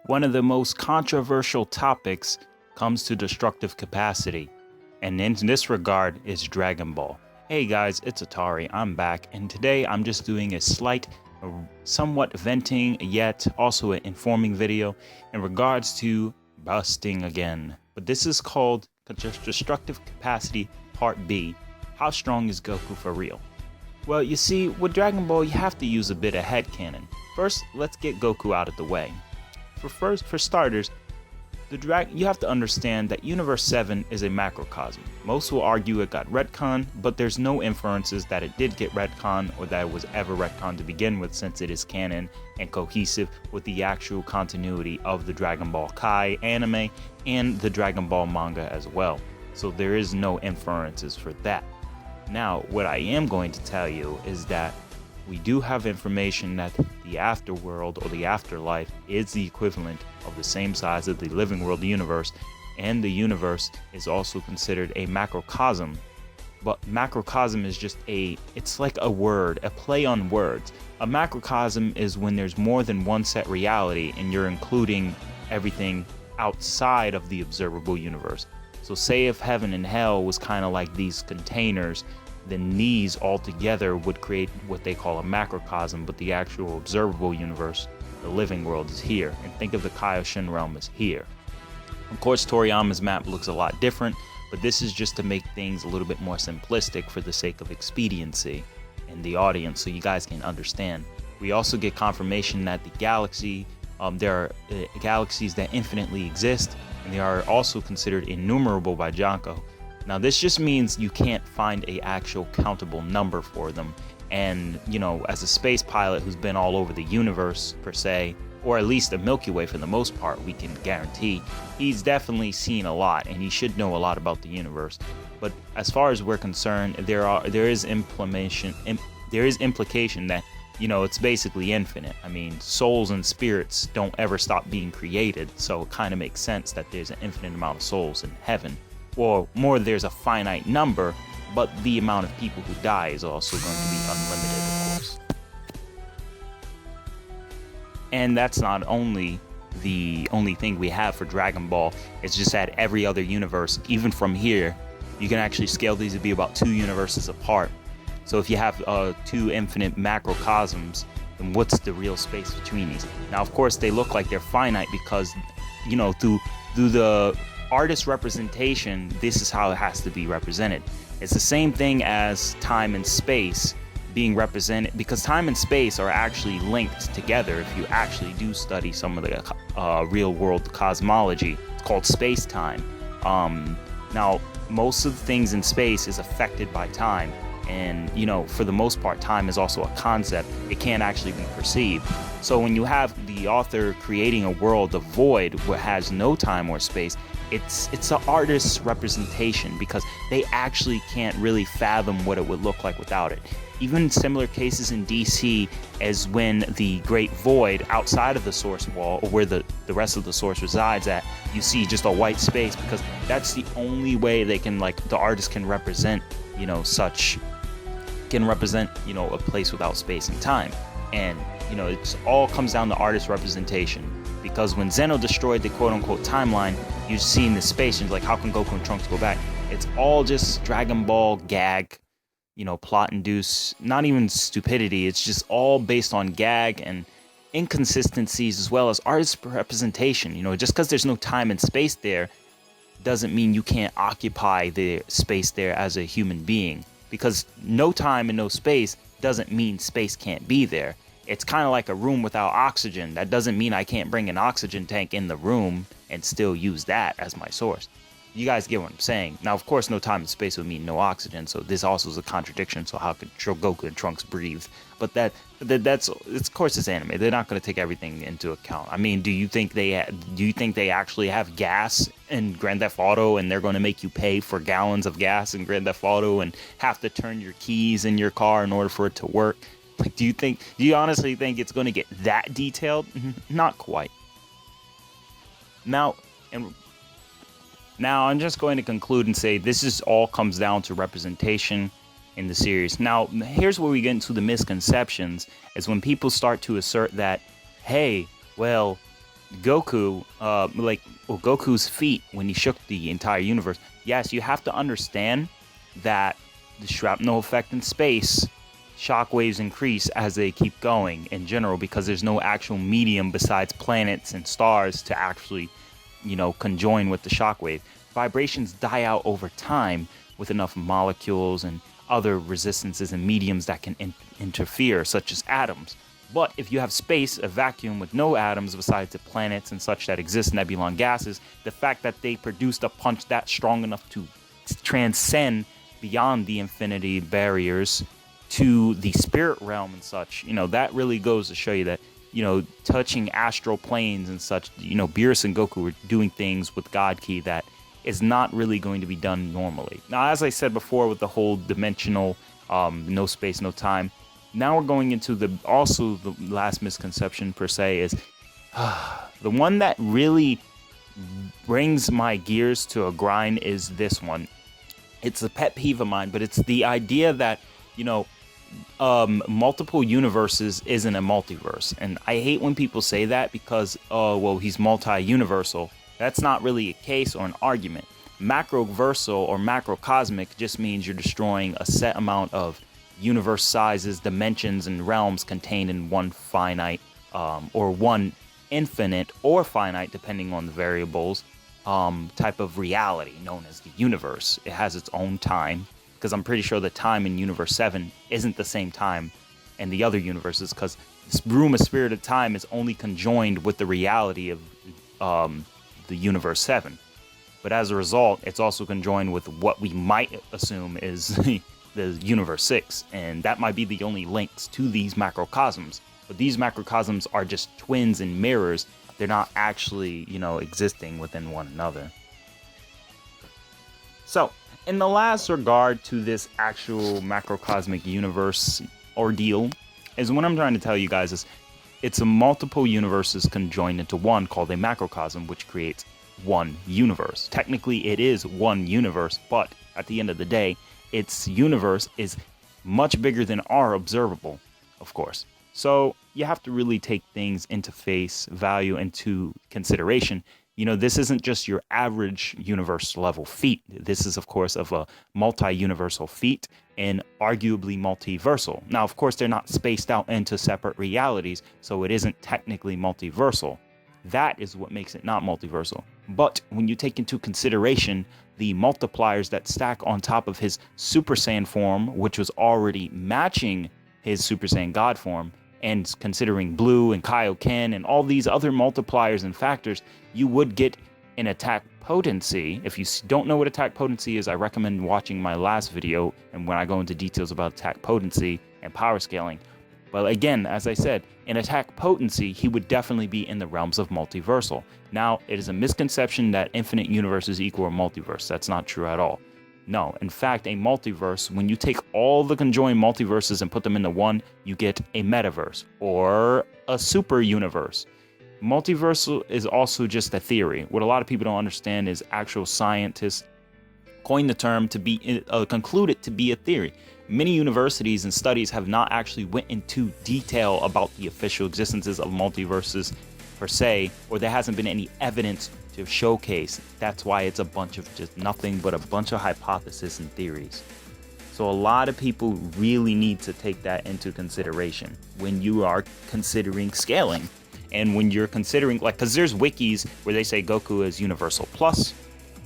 One of the most controversial topics comes to destructive capacity, and in this regard is Dragon Ball. Hey guys, it's Atari, I'm back, and today I'm just doing a slight, somewhat venting yet also an informing video in regards to busting again. But this is called Destructive Capacity Part B. How strong is Goku for real? Well, you see, with Dragon Ball you have to use a bit of headcanon. First, let's get Goku out of the way. For starters, you have to understand that Universe 7 is a macrocosm. Most will argue it got retconned, but there's no inferences that it did get retconned or that it was ever retconned to begin with, since it is canon and cohesive with the actual continuity of the Dragon Ball Kai anime and the Dragon Ball manga as well. So there is no inferences for that. Now, what I am going to tell you is that we do have information that the afterworld or the afterlife is the equivalent of the same size of the living world universe, and the universe is also considered a macrocosm. But macrocosm is just it's like a word, a play on words. A macrocosm is when there's more than one set reality and you're including everything outside of the observable universe. So say if heaven and hell was kind of like these containers, then these all together would create what they call a macrocosm, but the actual observable universe, the living world, is here. And think of the Kaioshin realm as here. Of course, Toriyama's map looks a lot different, but this is just to make things a little bit more simplistic for the sake of expediency in the audience, so you guys can understand. We also get confirmation that the galaxy, there are galaxies that infinitely exist, and they are also considered innumerable by Janko. Now this just means you can't find a actual countable number for them, and you know, as a space pilot who's been all over the universe per se, or at least the Milky Way for the most part, we can guarantee he's definitely seen a lot and he should know a lot about the universe. But as far as we're concerned, there is implication that, you know, it's basically infinite. I mean, souls and spirits don't ever stop being created, so it kind of makes sense that there's an infinite amount of souls in heaven. Or more, there's a finite number, but the amount of people who die is also going to be unlimited, of course. And that's not only the only thing we have for Dragon Ball, it's just that every other universe, even from here, you can actually scale these to be about 2 universes apart. So if you have 2 infinite macrocosms, then what's the real space between these? Now, of course, they look like they're finite because, you know, through the artist representation, this is how it has to be represented. It's the same thing as time and space being represented, because time and space are actually linked together if you actually do study some of the real world cosmology. It's called space-time. Now, most of the things in space is affected by time, and you know, for the most part, time is also a concept. It can't actually be perceived. So when you have the author creating a world of void where it has no time or space, it's an artist's representation, because they actually can't really fathom what it would look like without it. Even similar cases in DC as when the Great Void outside of the source wall, or where the rest of the source resides at, you see just a white space, because that's the only way they can, like, the artist can represent, you know, a place without space and time. And you know, it all comes down to artist representation, because when Zeno destroyed the quote-unquote timeline, you've seen the space and like, how can Goku and Trunks go back? It's all just Dragon Ball gag, you know, plot induce, not even stupidity. It's just all based on gag and inconsistencies, as well as artist representation. You know, just because there's no time and space there doesn't mean you can't occupy the space there as a human being, because no time and no space doesn't mean space can't be there. It's kind of like a room without oxygen. That doesn't mean I can't bring an oxygen tank in the room and still use that as my source. You guys get what I'm saying. Now, of course, no time and space would mean no oxygen, so this also is a contradiction. So how could Goku and Trunks breathe? But that's of course, it's anime. They're not going to take everything into account. I mean, do you think they actually have gas in Grand Theft Auto, and they're going to make you pay for gallons of gas in Grand Theft Auto and have to turn your keys in your car in order for it to work? Like, do you honestly think it's going to get that detailed? Not quite. Now I'm just going to conclude and say this all comes down to representation in the series. Now, here's where we get into the misconceptions, is when people start to assert that, hey, well, Goku's feat when he shook the entire universe. Yes, you have to understand that the shrapnel effect in space, shockwaves increase as they keep going in general because there's no actual medium besides planets and stars to actually, conjoin with the shockwave. Vibrations die out over time with enough molecules and other resistances and mediums that can interfere, such as atoms. But if you have space, a vacuum with no atoms besides the planets and such that exist, nebulon gases, the fact that they produced a punch that strong enough to transcend beyond the infinity barriers to the spirit realm and such, that really goes to show you that, touching astral planes and such, Beerus and Goku were doing things with God Ki that is not really going to be done normally. Now, as I said before with the whole dimensional, no space, no time, now we're going into the last misconception per se is the one that really brings my gears to a grind is this one. It's a pet peeve of mine, but it's the idea that, multiple universes isn't a multiverse. And I hate when people say that because, he's multi-universal. That's not really a case or an argument. Macroversal or macrocosmic just means you're destroying a set amount of universe sizes, dimensions, and realms contained in one finite, or one infinite or finite, depending on the variables, type of reality known as the universe. It has its own time, because I'm pretty sure the time in Universe 7 isn't the same time in the other universes, because this room of spirit of time is only conjoined with the reality of the Universe 7. But as a result, it's also conjoined with what we might assume is the Universe 6, and that might be the only links to these macrocosms. But these macrocosms are just twins and mirrors. They're not actually, existing within one another. So, in the last regard to this actual macrocosmic universe ordeal, is what I'm trying to tell you guys is it's a multiple universes conjoined into one called a macrocosm, which creates one universe. Technically, it is one universe, but at the end of the day, its universe is much bigger than our observable, of course. So you have to really take things into face value, into consideration. This isn't just your average universe level feat. This is, of course, of a multi-universal feat and arguably multiversal. Now, of course, they're not spaced out into separate realities, so it isn't technically multiversal. That is what makes it not multiversal. But when you take into consideration the multipliers that stack on top of his Super Saiyan form, which was already matching his Super Saiyan God form, and considering Blue and Kaioken and all these other multipliers and factors, you would get an attack potency. If you don't know what attack potency is, I recommend watching my last video and when I go into details about attack potency and power scaling. But again, as I said, in attack potency, he would definitely be in the realms of multiversal. Now, it is a misconception that infinite universes equal a multiverse. That's not true at all. No, in fact, a multiverse, when you take all the conjoined multiverses and put them into one, you get a metaverse or a super universe. Multiversal is also just a theory. What a lot of people don't understand is actual scientists coined the term to be concluded to be a theory. Many universities and studies have not actually went into detail about the official existences of multiverses per se, or there hasn't been any evidence to showcase. That's why it's a bunch of just nothing but a bunch of hypotheses and theories. So a lot of people really need to take that into consideration when you are considering scaling. And when you're considering, because there's wikis where they say Goku is universal plus,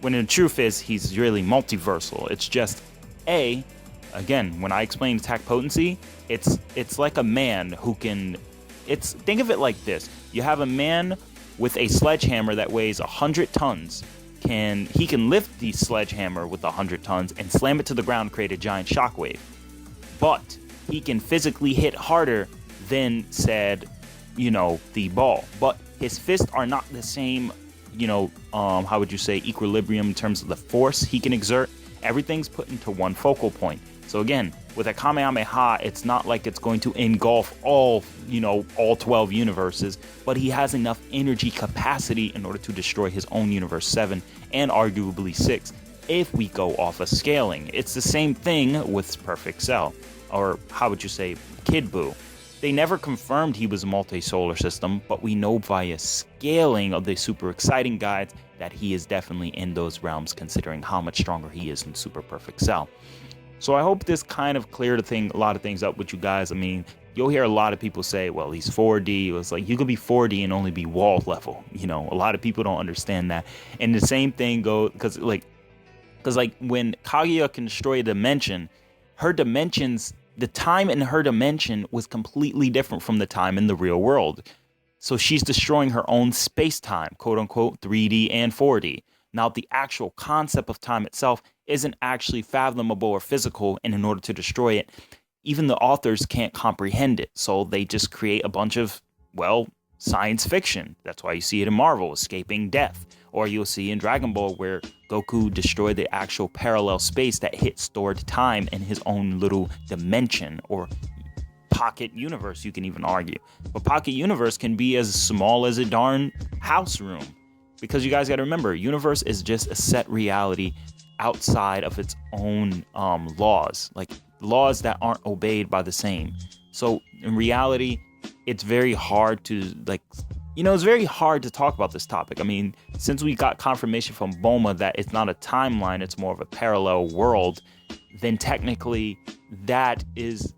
when the truth is he's really multiversal. It's just again, when I explain attack potency, it's like a man who can, think of it like this. You have a man with a sledgehammer that weighs 100 tons. He can lift the sledgehammer with 100 tons and slam it to the ground, create a giant shockwave. But he can physically hit harder than the ball. But his fists are not the same, how would you say, equilibrium in terms of the force he can exert. Everything's put into one focal point. So again, with a Kamehameha, it's not like it's going to engulf all 12 universes, but he has enough energy capacity in order to destroy his own Universe 7 and arguably 6 if we go off of scaling. It's the same thing with Perfect Cell, or how would you say, Kid Buu. They never confirmed he was multi-solar system, but we know via scaling of the super exciting guides that he is definitely in those realms, considering how much stronger he is in Super Perfect Cell. So I hope this kind of cleared a lot of things up with you guys. I mean, you'll hear a lot of people say, well, he's 4D. It's like, you could be 4D and only be wall level. You know, a lot of people don't understand that. And the same thing goes, because when Kaguya can destroy a dimension, her dimensions, the time in her dimension was completely different from the time in the real world. So she's destroying her own space-time, quote-unquote 3D and 4D. Now, the actual concept of time itself isn't actually fathomable or physical, and in order to destroy it, even the authors can't comprehend it. So they just create a bunch of, well, science fiction. That's why you see it in Marvel, escaping death. Or you'll see in Dragon Ball where Goku destroyed the actual parallel space that hit stored time in his own little dimension, or pocket universe, you can even argue. But pocket universe can be as small as a darn house room. Because you guys got to remember, universe is just a set reality outside of its own laws, like laws that aren't obeyed by the same. So in reality, it's very hard to it's very hard to talk about this topic. I mean, since we got confirmation from Bulma that it's not a timeline, it's more of a parallel world, then technically that is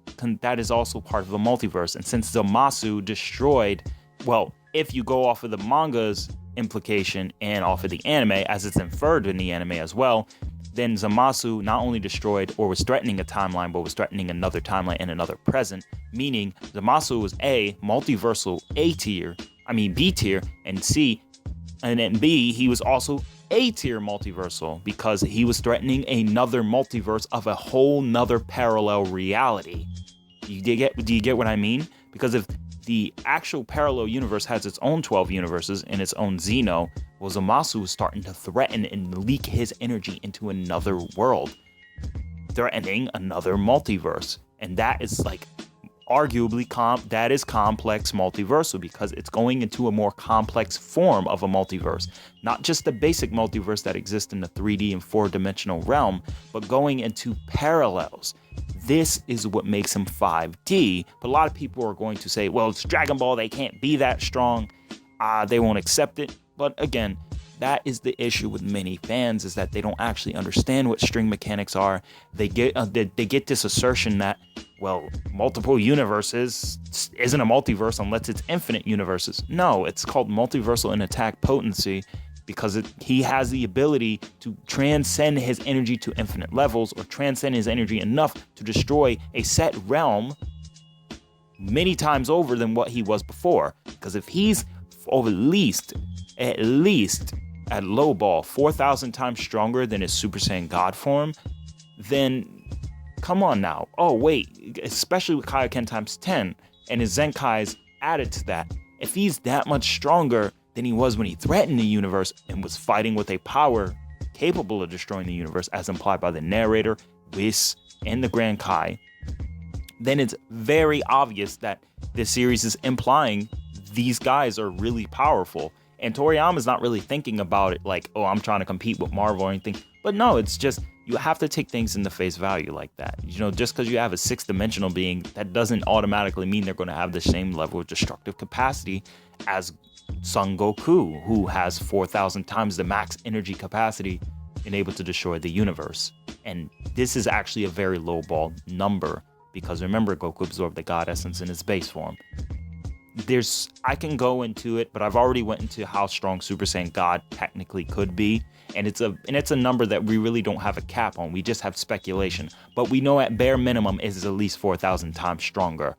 also part of the multiverse. And since Zamasu destroyed, well, if you go off of the manga's implication and off of the anime, as it's inferred in the anime as well, then Zamasu not only destroyed or was threatening a timeline, but was threatening another timeline and another present, meaning Zamasu was multiversal B tier, and C, and then B, he was also A tier multiversal because he was threatening another multiverse of a whole nother parallel reality. Do you get what I mean? Because if the actual parallel universe has its own 12 universes and its own Xeno, well, Zamasu was starting to threaten and leak his energy into another world, threatening another multiverse. And that is arguably that is complex multiversal, because it's going into a more complex form of a multiverse, not just the basic multiverse that exists in the 3D and 4-dimensional realm, but going into parallels. This is what makes him 5D. But a lot of people are going to say, well, it's Dragon Ball, they can't be that strong, they won't accept it. But again, that is the issue with many fans, is that they don't actually understand what string mechanics are. They get this assertion that, well, multiple universes isn't a multiverse unless it's infinite universes. No, it's called multiversal and attack potency, because he has the ability to transcend his energy to infinite levels, or transcend his energy enough to destroy a set realm many times over than what he was before. Because if he's at least at low ball 4,000 times stronger than his Super Saiyan God form, then come on now. Oh wait, especially with Kaioken times 10 and his Zenkais added to that. If he's that much stronger than he was when he threatened the universe and was fighting with a power capable of destroying the universe, as implied by the narrator, Whis, and the Grand Kai, then it's very obvious that this series is implying these guys are really powerful. And Toriyama's not really thinking about it like, oh, I'm trying to compete with Marvel or anything. But no, it's just, you have to take things into face value like that. Just because you have a 6-dimensional being, that doesn't automatically mean they're going to have the same level of destructive capacity as Son Goku, who has 4,000 times the max energy capacity and able to destroy the universe. And this is actually a very low ball number, because remember, Goku absorbed the God essence in his base form. I can go into it, but I've already went into how strong Super Saiyan God technically could be, and it's a number that we really don't have a cap on. We just have speculation, but we know at bare minimum it is at least 4,000 times stronger.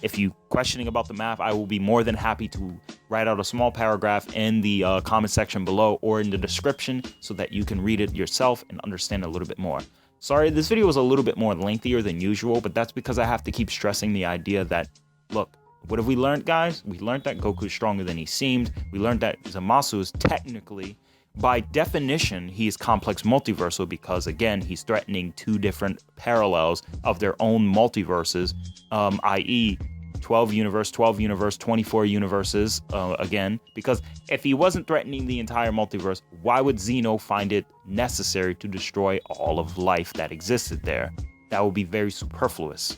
If you questioning about the math, I will be more than happy to write out a small paragraph in the comment section below or in the description, so that you can read it yourself and understand a little bit more. Sorry, this video was a little bit more lengthier than usual, but that's because I have to keep stressing the idea that, look, what have we learned, guys? We learned that Goku is stronger than he seemed. We learned that Zamasu is technically, by definition, he is complex multiversal, because, again, he's threatening 2 different parallels of their own multiverses, i.e. 12 universe, 24 universes, again. Because if he wasn't threatening the entire multiverse, why would Xeno find it necessary to destroy all of life that existed there? That would be very superfluous.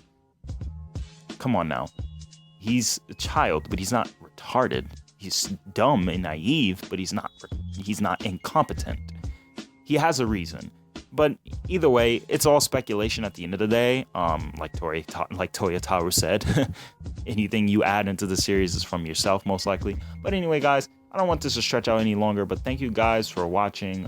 Come on now. He's a child, but he's not retarded. He's dumb and naive, but he's not incompetent. He has a reason. But either way, it's all speculation at the end of the day. Like Toyotaru said, anything you add into the series is from yourself, most likely. But anyway, guys, I don't want this to stretch out any longer, but thank you guys for watching.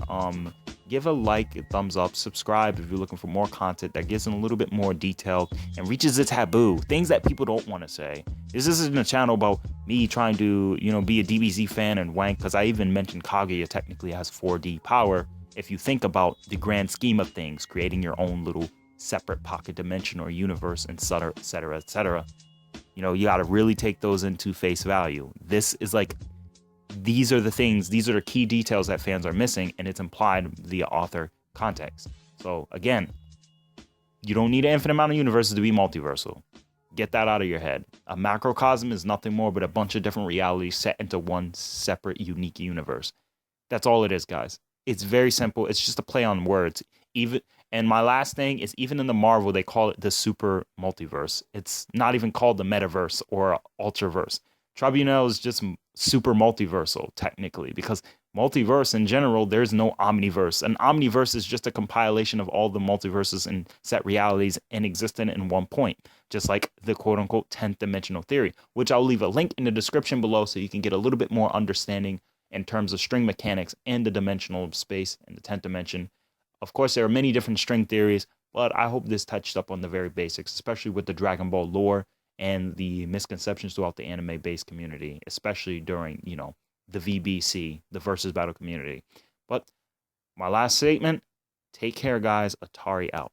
Give a like, a thumbs up, subscribe if you're looking for more content that gets in a little bit more detailed and reaches the taboo, things that people don't want to say. This isn't a channel about me trying to, be a DBZ fan and wank, because I even mentioned Kaguya technically has 4D power. If you think about the grand scheme of things, creating your own little separate pocket dimension or universe, etc., etc., etc., you got to really take those into face value. This is like, these are the key details that fans are missing, and it's implied via author context. So again, you don't need an infinite amount of universes to be multiversal. Get that out of your head. A macrocosm is nothing more but a bunch of different realities set into one separate, unique universe. That's all it is, guys. It's very simple. It's just a play on words. And my last thing is, even in the Marvel, they call it the super multiverse. It's not even called the metaverse or ultraverse. Tribunal is just super multiversal, technically, because multiverse in general, there's no omniverse. An omniverse is just a compilation of all the multiverses and set realities in existence in one point, just like the quote-unquote 10th dimensional theory, which I'll leave a link in the description below so you can get a little bit more understanding in terms of string mechanics and the dimensional space and the 10th dimension. Of course, there are many different string theories, but I hope this touched up on the very basics, especially with the Dragon Ball lore and the misconceptions throughout the anime-based community, especially during, the VBC, the versus battle community. But my last statement, take care, guys. Atari out.